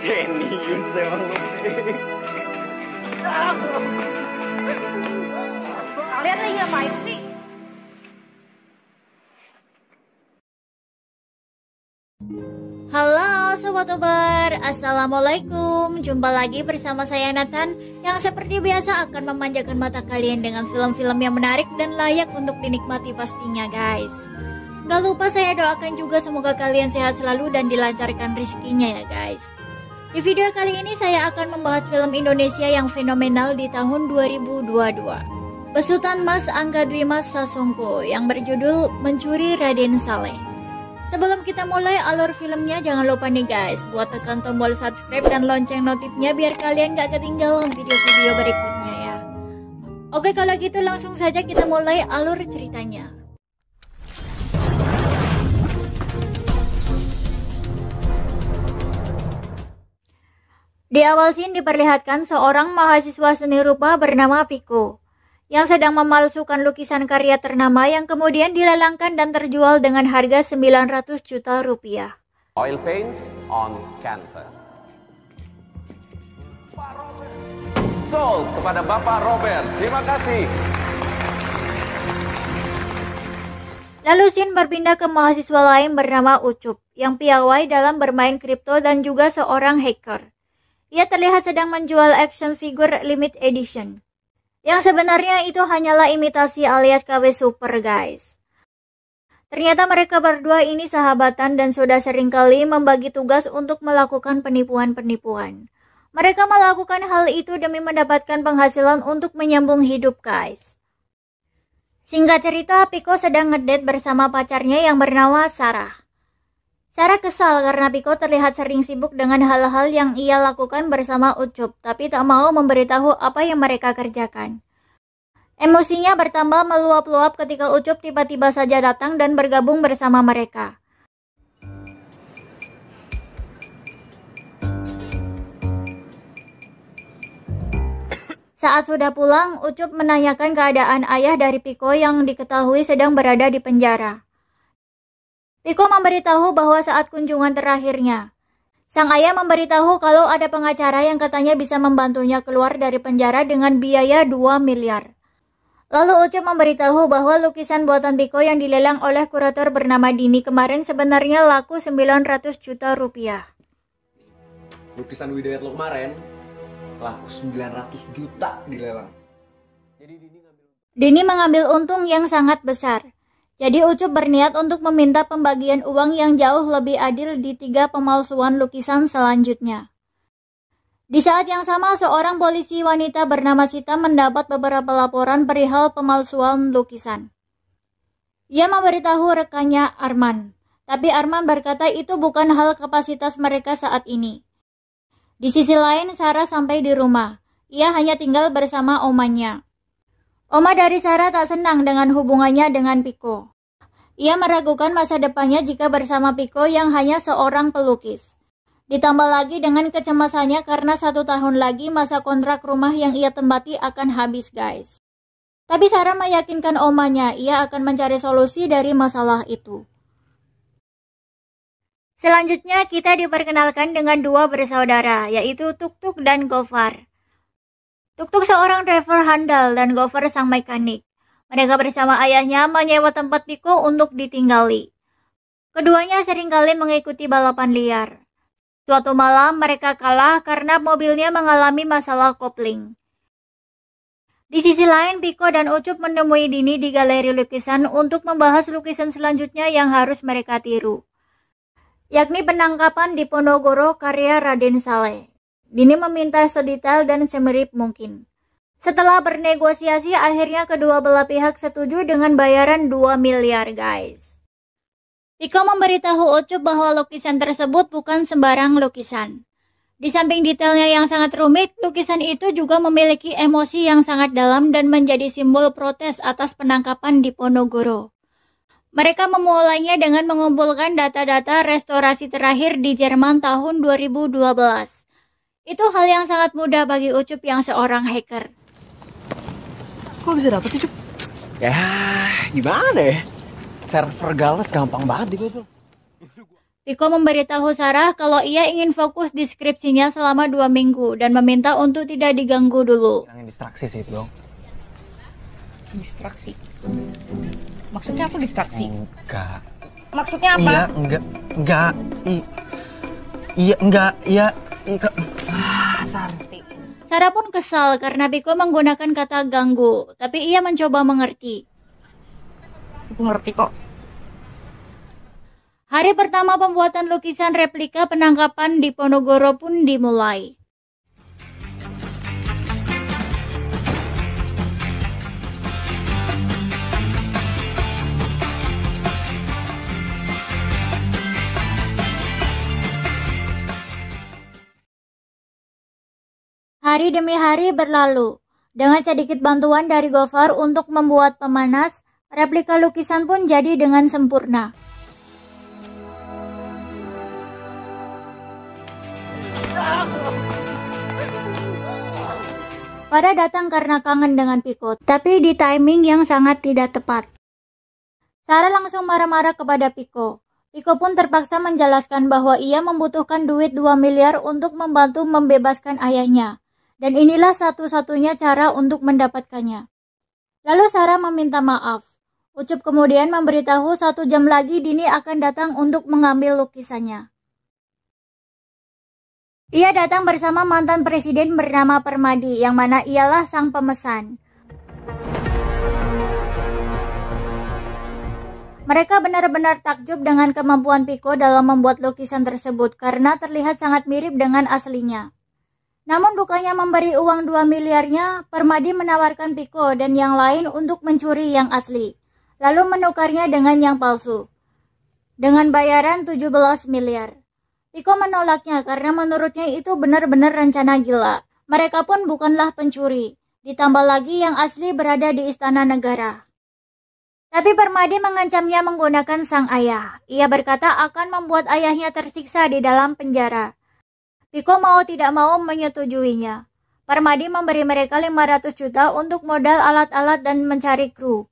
Jenius emang lu. Kalian lagi ngapain sih? Halo Sobat Uber, Assalamualaikum. Jumpa lagi bersama saya Nathan, yang seperti biasa akan memanjakan mata kalian dengan film-film yang menarik dan layak untuk dinikmati pastinya guys. Gak lupa saya doakan juga semoga kalian sehat selalu dan dilancarkan rezekinya ya guys. Di video kali ini saya akan membahas film Indonesia yang fenomenal di tahun 2022, besutan Mas Angga Dwi Mas Sasongko yang berjudul Mencuri Raden Saleh. Sebelum kita mulai alur filmnya, jangan lupa nih guys, buat tekan tombol subscribe dan lonceng notifnya biar kalian gak ketinggalan video-video berikutnya ya. Oke, kalau gitu langsung saja kita mulai alur ceritanya. Di awal scene diperlihatkan seorang mahasiswa seni rupa bernama Piko yang sedang memalsukan lukisan karya ternama yang kemudian dilalangkan dan terjual dengan harga 900 juta rupiah. Oil paint on canvas. Sold kepada Bapak Robert. Terima kasih. Lalu scene berpindah ke mahasiswa lain bernama Ucup yang piawai dalam bermain kripto dan juga seorang hacker. Ia terlihat sedang menjual action figure limited edition. Yang sebenarnya itu hanyalah imitasi alias KW Super guys. Ternyata mereka berdua ini sahabatan dan sudah seringkali membagi tugas untuk melakukan penipuan-penipuan. Mereka melakukan hal itu demi mendapatkan penghasilan untuk menyambung hidup guys. Singkat cerita, Piko sedang ngedate bersama pacarnya yang bernama Sarah. Sarah kesal karena Piko terlihat sering sibuk dengan hal-hal yang ia lakukan bersama Ucup, tapi tak mau memberitahu apa yang mereka kerjakan. Emosinya bertambah meluap-luap ketika Ucup tiba-tiba saja datang dan bergabung bersama mereka. Saat sudah pulang, Ucup menanyakan keadaan ayah dari Piko yang diketahui sedang berada di penjara. Piko memberitahu bahwa saat kunjungan terakhirnya, sang ayah memberitahu kalau ada pengacara yang katanya bisa membantunya keluar dari penjara dengan biaya 2 miliar. Lalu Ucup memberitahu bahwa lukisan buatan Piko yang dilelang oleh kurator bernama Dini kemarin sebenarnya laku 900 juta rupiah. Lukisan Widayat lo kemarin laku 900 juta dilelang. Jadi Dini mengambil untung yang sangat besar. Jadi Ucup berniat untuk meminta pembagian uang yang jauh lebih adil di 3 pemalsuan lukisan selanjutnya. Di saat yang sama, seorang polisi wanita bernama Sita mendapat beberapa laporan perihal pemalsuan lukisan. Ia memberitahu rekannya Arman, tapi Arman berkata itu bukan hal kapasitas mereka saat ini. Di sisi lain, Sarah sampai di rumah. Ia hanya tinggal bersama omanya. Oma dari Sarah tak senang dengan hubungannya dengan Piko. Ia meragukan masa depannya jika bersama Piko yang hanya seorang pelukis. Ditambah lagi dengan kecemasannya karena 1 tahun lagi masa kontrak rumah yang ia tempati akan habis guys. Tapi Sarah meyakinkan omanya ia akan mencari solusi dari masalah itu. Selanjutnya kita diperkenalkan dengan 2 bersaudara, yaitu Tuk-Tuk dan Gofar. Tuk-Tuk seorang driver handal dan Gofar sang mekanik. Mereka bersama ayahnya menyewa tempat Piko untuk ditinggali. Keduanya seringkali mengikuti balapan liar. Suatu malam mereka kalah karena mobilnya mengalami masalah kopling. Di sisi lain, Piko dan Ucup menemui Dini di galeri lukisan untuk membahas lukisan selanjutnya yang harus mereka tiru, yakni penangkapan di Ponorogo karya Raden Saleh. Dini meminta sedetail dan semirip mungkin. Setelah bernegosiasi, akhirnya kedua belah pihak setuju dengan bayaran 2 miliar guys. Piko memberitahu Ucup bahwa lukisan tersebut bukan sembarang lukisan. Di samping detailnya yang sangat rumit, lukisan itu juga memiliki emosi yang sangat dalam dan menjadi simbol protes atas penangkapan di Ponorogo. Mereka memulainya dengan mengumpulkan data-data restorasi terakhir di Jerman tahun 2012. Itu hal yang sangat mudah bagi Ucup yang seorang hacker. kok bisa dapet sih, Cup? Ya, gimana ya? Server Gales gampang banget di Google. Piko memberitahu Sarah kalau ia ingin fokus di skripsinya selama 2 minggu dan meminta untuk tidak diganggu dulu. Yang distraksi sih itu dong. Distraksi. Maksudnya apa distraksi? Enggak. Maksudnya apa? Iya, enggak. Iya, enggak. Iya. Sarti. Sarah pun kesal karena Piko menggunakan kata ganggu, tapi ia mencoba mengerti. Aku ngerti kok. Hari pertama pembuatan lukisan replika penangkapan di Ponorogo pun dimulai. Hari demi hari berlalu. Dengan sedikit bantuan dari Gofar untuk membuat pemanas, replika lukisan pun jadi dengan sempurna. Pada datang karena kangen dengan Piko, tapi di timing yang sangat tidak tepat. Sarah langsung marah-marah kepada Piko. Piko pun terpaksa menjelaskan bahwa ia membutuhkan duit 2 miliar untuk membantu membebaskan ayahnya. Dan inilah satu-satunya cara untuk mendapatkannya. Lalu Sarah meminta maaf. Ucup kemudian memberitahu 1 jam lagi Dini akan datang untuk mengambil lukisannya. Ia datang bersama mantan presiden bernama Permadi, yang mana ialah sang pemesan. Mereka benar-benar takjub dengan kemampuan Piko dalam membuat lukisan tersebut karena terlihat sangat mirip dengan aslinya. Namun bukannya memberi uang 2 miliarnya, Permadi menawarkan Piko dan yang lain untuk mencuri yang asli, lalu menukarnya dengan yang palsu, dengan bayaran 17 miliar. Piko menolaknya karena menurutnya itu benar-benar rencana gila. Mereka pun bukanlah pencuri, ditambah lagi yang asli berada di istana negara. Tapi Permadi mengancamnya menggunakan sang ayah. Ia berkata akan membuat ayahnya tersiksa di dalam penjara. Piko mau tidak mau menyetujuinya. Permadi memberi mereka 500 juta untuk modal alat-alat dan mencari kru.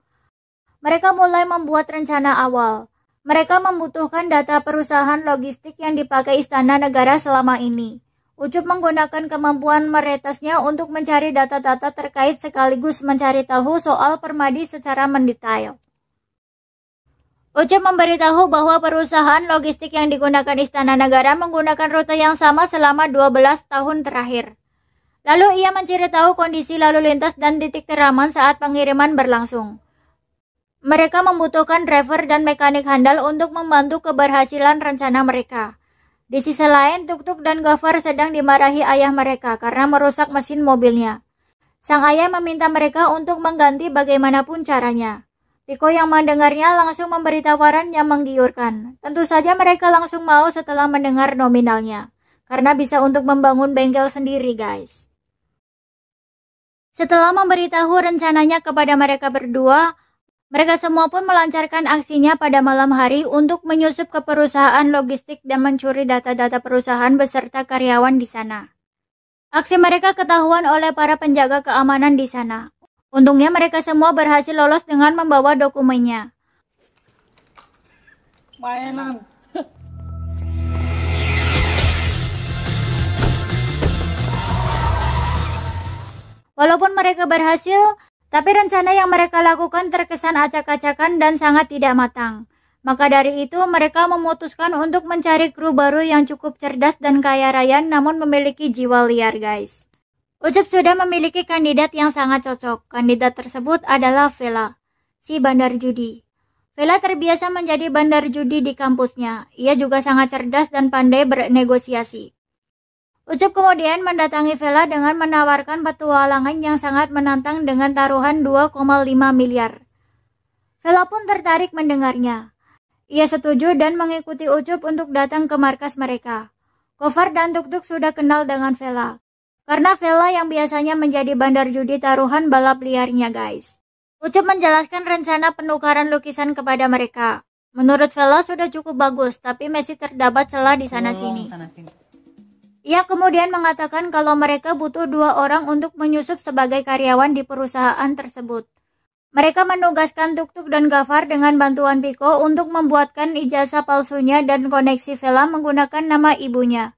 Mereka mulai membuat rencana awal. Mereka membutuhkan data perusahaan logistik yang dipakai istana negara selama ini. Ucup menggunakan kemampuan meretesnya untuk mencari data-data terkait sekaligus mencari tahu soal Permadi secara mendetail. Ucup memberitahu bahwa perusahaan logistik yang digunakan istana negara menggunakan rute yang sama selama 12 tahun terakhir. Lalu ia mencari tahu kondisi lalu lintas dan titik teraman saat pengiriman berlangsung. Mereka membutuhkan driver dan mekanik handal untuk membantu keberhasilan rencana mereka. Di sisi lain, Tuk-Tuk dan Gofar sedang dimarahi ayah mereka karena merusak mesin mobilnya. Sang ayah meminta mereka untuk mengganti bagaimanapun caranya. Piko yang mendengarnya langsung memberi tawaran yang menggiurkan. Tentu saja mereka langsung mau setelah mendengar nominalnya, karena bisa untuk membangun bengkel sendiri, guys. Setelah memberitahu rencananya kepada mereka berdua, mereka semua pun melancarkan aksinya pada malam hari untuk menyusup ke perusahaan logistik dan mencuri data-data perusahaan beserta karyawan di sana. Aksi mereka ketahuan oleh para penjaga keamanan di sana. Untungnya mereka semua berhasil lolos dengan membawa dokumennya. Mainan. Walaupun mereka berhasil, tapi rencana yang mereka lakukan terkesan acak-acakan dan sangat tidak matang. Maka dari itu mereka memutuskan untuk mencari kru baru yang cukup cerdas dan kaya raya namun memiliki jiwa liar, guys. Ucup sudah memiliki kandidat yang sangat cocok. Kandidat tersebut adalah Vela, si bandar judi. Vela terbiasa menjadi bandar judi di kampusnya. Ia juga sangat cerdas dan pandai bernegosiasi. Ucup kemudian mendatangi Vela dengan menawarkan petualangan yang sangat menantang dengan taruhan 2,5 miliar. Vela pun tertarik mendengarnya. Ia setuju dan mengikuti Ucup untuk datang ke markas mereka. Gofar dan Tuk-Tuk sudah kenal dengan Vela. Karena Vela yang biasanya menjadi bandar judi taruhan balap liarnya, guys. Ucup menjelaskan rencana penukaran lukisan kepada mereka. Menurut Vela sudah cukup bagus, tapi masih terdapat celah di sana-sini. Ia kemudian mengatakan kalau mereka butuh 2 orang untuk menyusup sebagai karyawan di perusahaan tersebut. Mereka menugaskan Tuk-Tuk dan Gafar dengan bantuan Piko untuk membuatkan ijazah palsunya dan koneksi Vela menggunakan nama ibunya.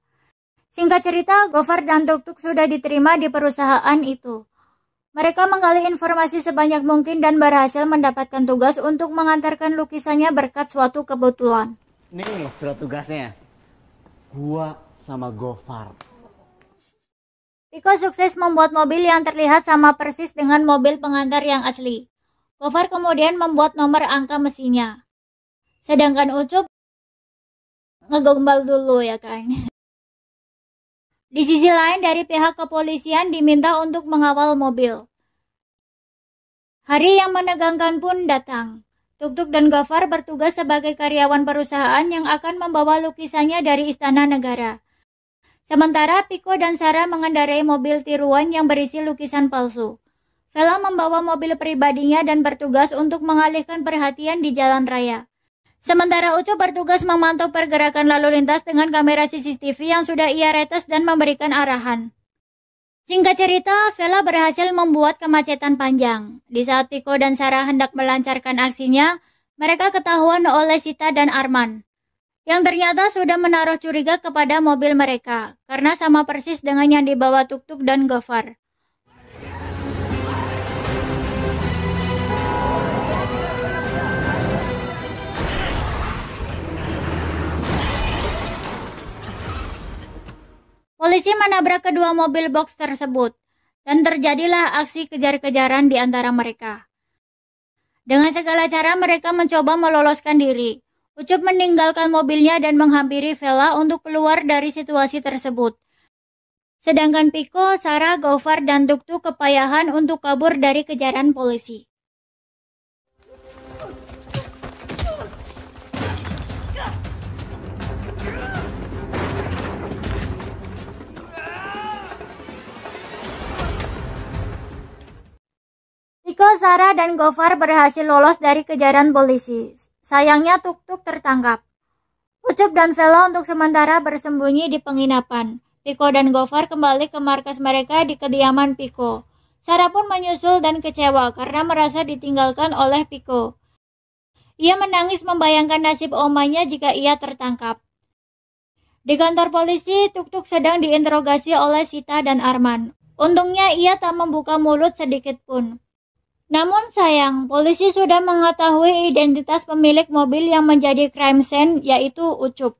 Singkat cerita, Gofar dan Tuk-Tuk sudah diterima di perusahaan itu. Mereka menggali informasi sebanyak mungkin dan berhasil mendapatkan tugas untuk mengantarkan lukisannya berkat suatu kebetulan. Nih surat tugasnya. Gua sama Gofar. Piko sukses membuat mobil yang terlihat sama persis dengan mobil pengantar yang asli. Gofar kemudian membuat nomor angka mesinnya. Sedangkan Ucup ngegombal dulu ya kan. Di sisi lain dari pihak kepolisian diminta untuk mengawal mobil. Hari yang menegangkan pun datang. Tuk-Tuk dan Gafar bertugas sebagai karyawan perusahaan yang akan membawa lukisannya dari Istana Negara. Sementara Piko dan Sarah mengendarai mobil tiruan yang berisi lukisan palsu. Vela membawa mobil pribadinya dan bertugas untuk mengalihkan perhatian di jalan raya. Sementara Ucup bertugas memantau pergerakan lalu lintas dengan kamera CCTV yang sudah ia retes dan memberikan arahan. Singkat cerita, Vela berhasil membuat kemacetan panjang. Di saat Piko dan Sarah hendak melancarkan aksinya, mereka ketahuan oleh Sita dan Arman, yang ternyata sudah menaruh curiga kepada mobil mereka, karena sama persis dengan yang dibawa Tuk-Tuk dan Gofar. Polisi menabrak kedua mobil box tersebut, dan terjadilah aksi kejar-kejaran di antara mereka. Dengan segala cara mereka mencoba meloloskan diri. Ucup meninggalkan mobilnya dan menghampiri Vela untuk keluar dari situasi tersebut. Sedangkan Piko, Sarah, Gofar, dan Tuk-Tuk kepayahan untuk kabur dari kejaran polisi. Piko, Sarah, dan Gofar berhasil lolos dari kejaran polisi. Sayangnya Tuk-Tuk tertangkap. Ucup dan Vela untuk sementara bersembunyi di penginapan. Piko dan Gofar kembali ke markas mereka di kediaman Piko. Sarah pun menyusul dan kecewa karena merasa ditinggalkan oleh Piko. Ia menangis membayangkan nasib omanya jika ia tertangkap. Di kantor polisi, Tuk-Tuk sedang diinterogasi oleh Sita dan Arman. Untungnya ia tak membuka mulut sedikit pun. Namun sayang, polisi sudah mengetahui identitas pemilik mobil yang menjadi crime scene, yaitu Ucup.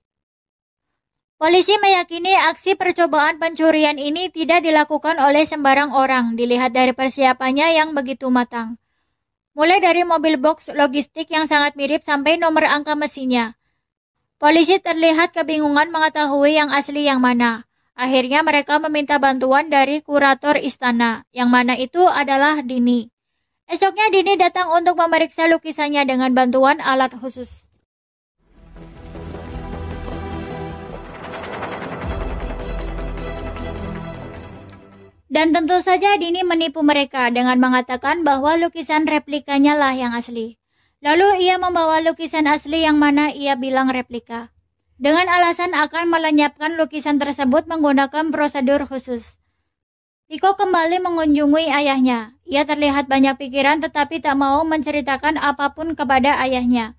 Polisi meyakini aksi percobaan pencurian ini tidak dilakukan oleh sembarang orang, dilihat dari persiapannya yang begitu matang. Mulai dari mobil box logistik yang sangat mirip sampai nomor angka mesinnya. Polisi terlihat kebingungan mengetahui yang asli yang mana. Akhirnya mereka meminta bantuan dari kurator istana, yang mana itu adalah Dini. Esoknya Dini datang untuk memeriksa lukisannya dengan bantuan alat khusus. Dan tentu saja Dini menipu mereka dengan mengatakan bahwa lukisan replikanya lah yang asli. Lalu ia membawa lukisan asli yang mana ia bilang replika. Dengan alasan akan melenyapkan lukisan tersebut menggunakan prosedur khusus. Piko kembali mengunjungi ayahnya. Ia terlihat banyak pikiran tetapi tak mau menceritakan apapun kepada ayahnya.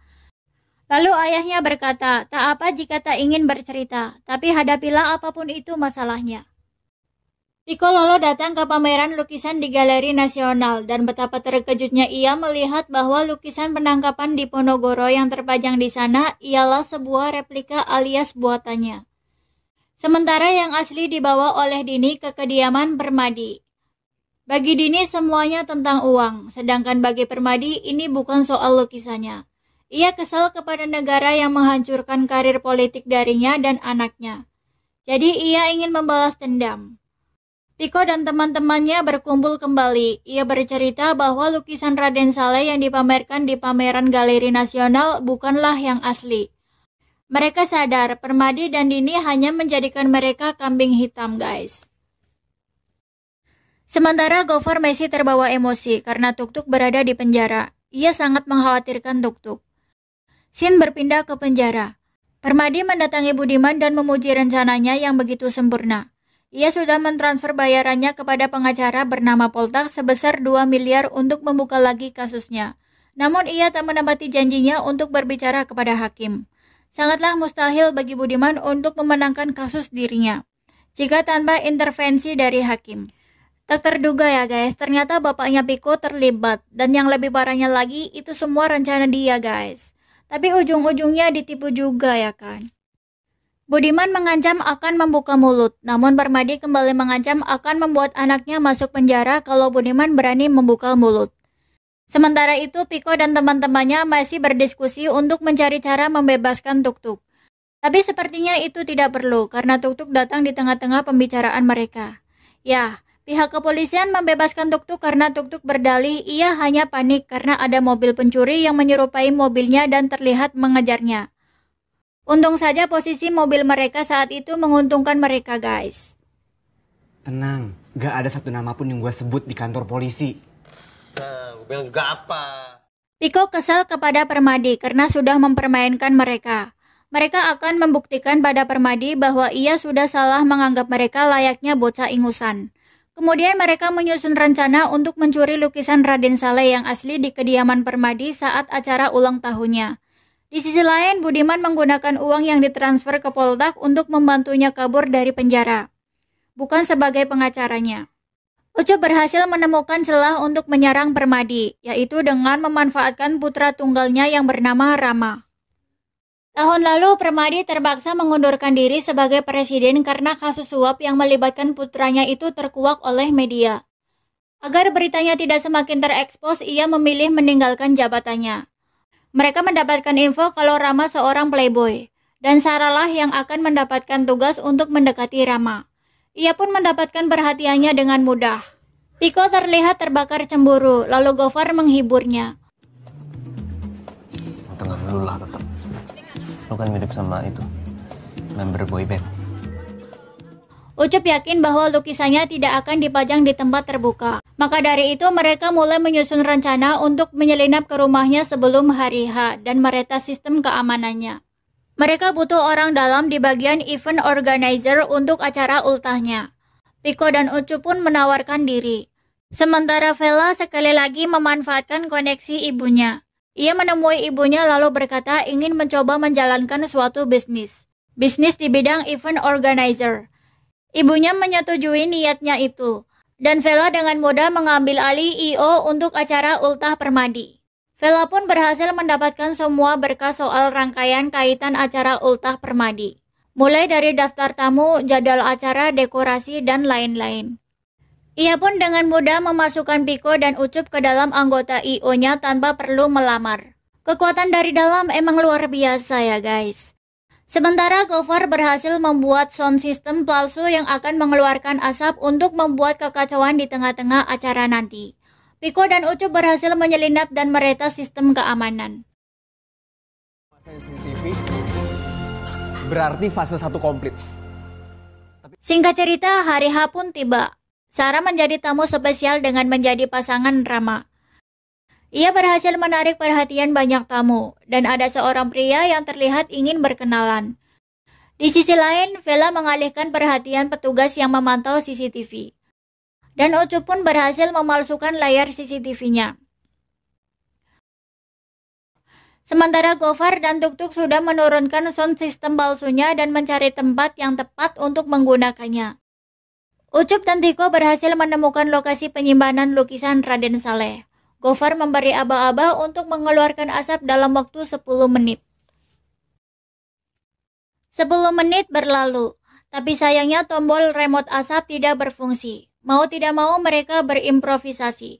Lalu ayahnya berkata, tak apa jika tak ingin bercerita, tapi hadapilah apapun itu masalahnya. Piko lalu datang ke pameran lukisan di Galeri Nasional dan betapa terkejutnya ia melihat bahwa lukisan penangkapan di Ponorogo yang terpajang di sana ialah sebuah replika alias buatannya. Sementara yang asli dibawa oleh Dini ke kediaman Permadi. Bagi Dini semuanya tentang uang, sedangkan bagi Permadi ini bukan soal lukisannya. Ia kesal kepada negara yang menghancurkan karir politik darinya dan anaknya. Jadi ia ingin membalas dendam. Piko dan teman-temannya berkumpul kembali. Ia bercerita bahwa lukisan Raden Saleh yang dipamerkan di pameran Galeri Nasional bukanlah yang asli. Mereka sadar Permadi dan Dini hanya menjadikan mereka kambing hitam, guys. Sementara Gofar masih terbawa emosi karena Tuk-Tuk berada di penjara. Ia sangat mengkhawatirkan Tuk-Tuk. Sin berpindah ke penjara. Permadi mendatangi Budiman dan memuji rencananya yang begitu sempurna. Ia sudah mentransfer bayarannya kepada pengacara bernama Poltak sebesar 2 miliar untuk membuka lagi kasusnya. Namun ia tak menepati janjinya untuk berbicara kepada hakim. Sangatlah mustahil bagi Budiman untuk memenangkan kasus dirinya jika tanpa intervensi dari hakim. Tak terduga ya guys, ternyata bapaknya Piko terlibat. Dan yang lebih parahnya lagi, itu semua rencana dia guys. Tapi ujung-ujungnya ditipu juga ya kan. Budiman mengancam akan membuka mulut, namun Permadi kembali mengancam akan membuat anaknya masuk penjara kalau Budiman berani membuka mulut. Sementara itu, Piko dan teman-temannya masih berdiskusi untuk mencari cara membebaskan Tuk-Tuk. Tapi sepertinya itu tidak perlu, karena Tuk-Tuk datang di tengah-tengah pembicaraan mereka. Ya, pihak kepolisian membebaskan Tuk-Tuk karena Tuk-Tuk berdalih ia hanya panik karena ada mobil pencuri yang menyerupai mobilnya dan terlihat mengejarnya. Untung saja posisi mobil mereka saat itu menguntungkan mereka guys. Tenang, gak ada satu nama pun yang gue sebut di kantor polisi. Nah, gue bilang juga apa? Piko kesal kepada Permadi karena sudah mempermainkan mereka. Mereka akan membuktikan pada Permadi bahwa ia sudah salah menganggap mereka layaknya bocah ingusan. Kemudian mereka menyusun rencana untuk mencuri lukisan Raden Saleh yang asli di kediaman Permadi saat acara ulang tahunnya. Di sisi lain, Budiman menggunakan uang yang ditransfer ke Poldak untuk membantunya kabur dari penjara, bukan sebagai pengacaranya. Ucup berhasil menemukan celah untuk menyerang Permadi, yaitu dengan memanfaatkan putra tunggalnya yang bernama Rama. Tahun lalu, Permadi terpaksa mengundurkan diri sebagai presiden karena kasus suap yang melibatkan putranya itu terkuak oleh media. Agar beritanya tidak semakin terekspos, ia memilih meninggalkan jabatannya. Mereka mendapatkan info kalau Rama seorang playboy, dan Sarahlah yang akan mendapatkan tugas untuk mendekati Rama. Ia pun mendapatkan perhatiannya dengan mudah. Piko terlihat terbakar cemburu, lalu Gofar menghiburnya. Tenang dulu lah tetap. Lo kan mirip sama itu, member boyband. Ucup yakin bahwa lukisannya tidak akan dipajang di tempat terbuka. Maka dari itu mereka mulai menyusun rencana untuk menyelinap ke rumahnya sebelum hari H dan meretas sistem keamanannya. Mereka butuh orang dalam di bagian event organizer untuk acara ultahnya. Piko dan Ucup pun menawarkan diri. Sementara Vela sekali lagi memanfaatkan koneksi ibunya. Ia menemui ibunya lalu berkata ingin mencoba menjalankan suatu bisnis. Bisnis di bidang event organizer. Ibunya menyetujui niatnya itu, dan Vela dengan mudah mengambil alih I.O. untuk acara ultah Permadi. Vela pun berhasil mendapatkan semua berkas soal rangkaian kaitan acara ultah Permadi, mulai dari daftar tamu, jadwal acara, dekorasi, dan lain-lain. Ia pun dengan mudah memasukkan Piko dan Ucup ke dalam anggota I.O.-nya tanpa perlu melamar. Kekuatan dari dalam emang luar biasa ya guys. Sementara Gofar berhasil membuat sound system palsu yang akan mengeluarkan asap untuk membuat kekacauan di tengah-tengah acara nanti. Piko dan Ucup berhasil menyelinap dan meretas sistem keamanan. CCTV berarti fase 1 komplit. Singkat cerita, hari H pun tiba. Sarah menjadi tamu spesial dengan menjadi pasangan Rama. Ia berhasil menarik perhatian banyak tamu, dan ada seorang pria yang terlihat ingin berkenalan. Di sisi lain, Vela mengalihkan perhatian petugas yang memantau CCTV. Dan Ucup pun berhasil memalsukan layar CCTV-nya. Sementara Gofar dan Tuk-Tuk sudah menurunkan sound system palsunya dan mencari tempat yang tepat untuk menggunakannya. Ucup dan Piko berhasil menemukan lokasi penyimpanan lukisan Raden Saleh. Gofar memberi aba-aba untuk mengeluarkan asap dalam waktu 10 menit. 10 menit berlalu, tapi sayangnya tombol remote asap tidak berfungsi. Mau tidak mau mereka berimprovisasi.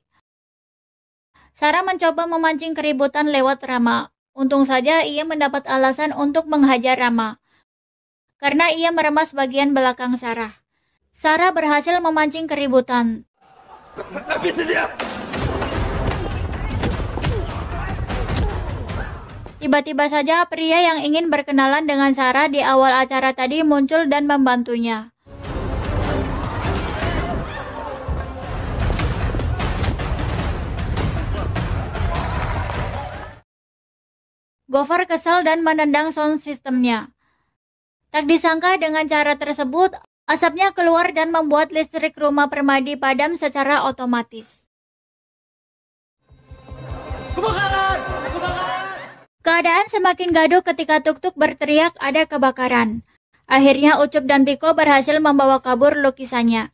Sarah mencoba memancing keributan lewat Rama. Untung saja ia mendapat alasan untuk menghajar Rama, karena ia meremas bagian belakang Sarah. Sarah berhasil memancing keributan. Tiba-tiba saja pria yang ingin berkenalan dengan Sarah di awal acara tadi muncul dan membantunya. Gofar kesal dan menendang sound sistemnya. Tak disangka dengan cara tersebut, Asapnya keluar dan membuat listrik rumah Permadi padam secara otomatis. Keadaan semakin gaduh ketika Tuk-Tuk berteriak ada kebakaran. Akhirnya Ucup dan Piko berhasil membawa kabur lukisannya.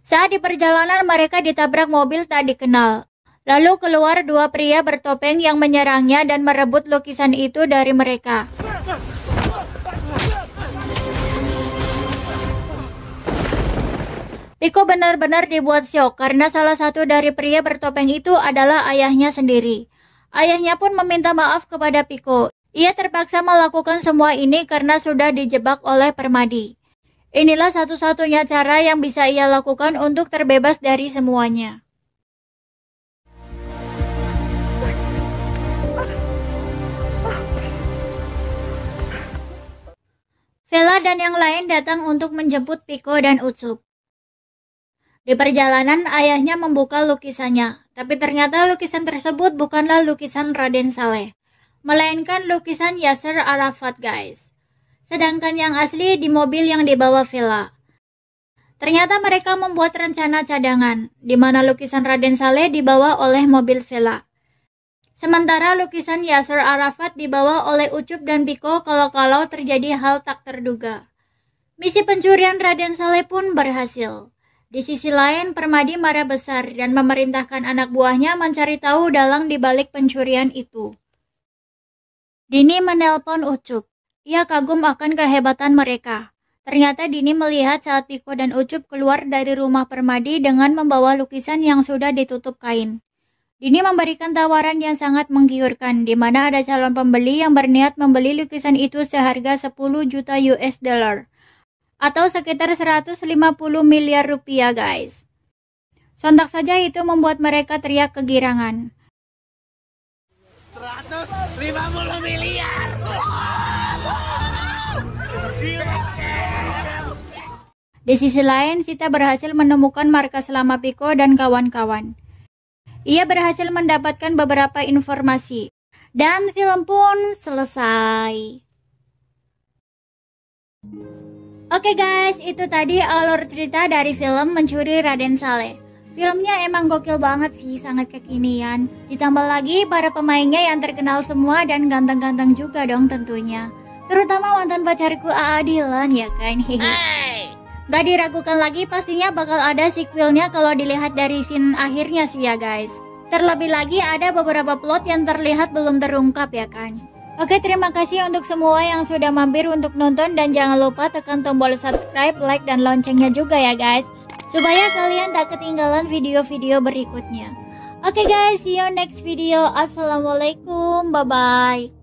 Saat di perjalanan mereka ditabrak mobil tak dikenal. Lalu keluar dua pria bertopeng yang menyerangnya dan merebut lukisan itu dari mereka. Piko benar-benar dibuat syok karena salah satu dari pria bertopeng itu adalah ayahnya sendiri. Ayahnya pun meminta maaf kepada Piko. Ia terpaksa melakukan semua ini karena sudah dijebak oleh Permadi. Inilah satu-satunya cara yang bisa ia lakukan untuk terbebas dari semuanya. Vela dan yang lain datang untuk menjemput Piko dan Ucup. Di perjalanan, ayahnya membuka lukisannya, tapi ternyata lukisan tersebut bukanlah lukisan Raden Saleh, melainkan lukisan Yasser Arafat, guys. Sedangkan yang asli di mobil yang dibawa Vela. Ternyata mereka membuat rencana cadangan, di mana lukisan Raden Saleh dibawa oleh mobil Vela. Sementara lukisan Yasser Arafat dibawa oleh Ucup dan Piko kalau-kalau terjadi hal tak terduga. Misi pencurian Raden Saleh pun berhasil. Di sisi lain, Permadi marah besar dan memerintahkan anak buahnya mencari tahu dalang di balik pencurian itu. Dini menelpon Ucup. Ia kagum akan kehebatan mereka. Ternyata Dini melihat saat Piko dan Ucup keluar dari rumah Permadi dengan membawa lukisan yang sudah ditutup kain. Dini memberikan tawaran yang sangat menggiurkan, di mana ada calon pembeli yang berniat membeli lukisan itu seharga 10 juta US dollar. Atau sekitar 150 miliar rupiah, guys. Sontak saja itu membuat mereka teriak kegirangan. 150 miliar! Di sisi lain, Sita berhasil menemukan markas lama Piko dan kawan-kawan. Ia berhasil mendapatkan beberapa informasi. Dan film pun selesai. Oke guys, itu tadi alur cerita dari film Mencuri Raden Saleh. Filmnya emang gokil banget sih, sangat kekinian. Ditambah lagi para pemainnya yang terkenal semua dan ganteng-ganteng juga dong tentunya. Terutama mantan pacarku A.A. Dilan ya kan. Gak diragukan lagi pastinya bakal ada sequelnya kalau dilihat dari scene akhirnya sih ya guys. Terlebih lagi ada beberapa plot yang terlihat belum terungkap ya kan. Oke, terima kasih untuk semua yang sudah mampir untuk nonton dan jangan lupa tekan tombol subscribe, like, dan loncengnya juga ya guys. Supaya kalian tak ketinggalan video-video berikutnya. Oke guys, see you next video. Assalamualaikum, bye-bye.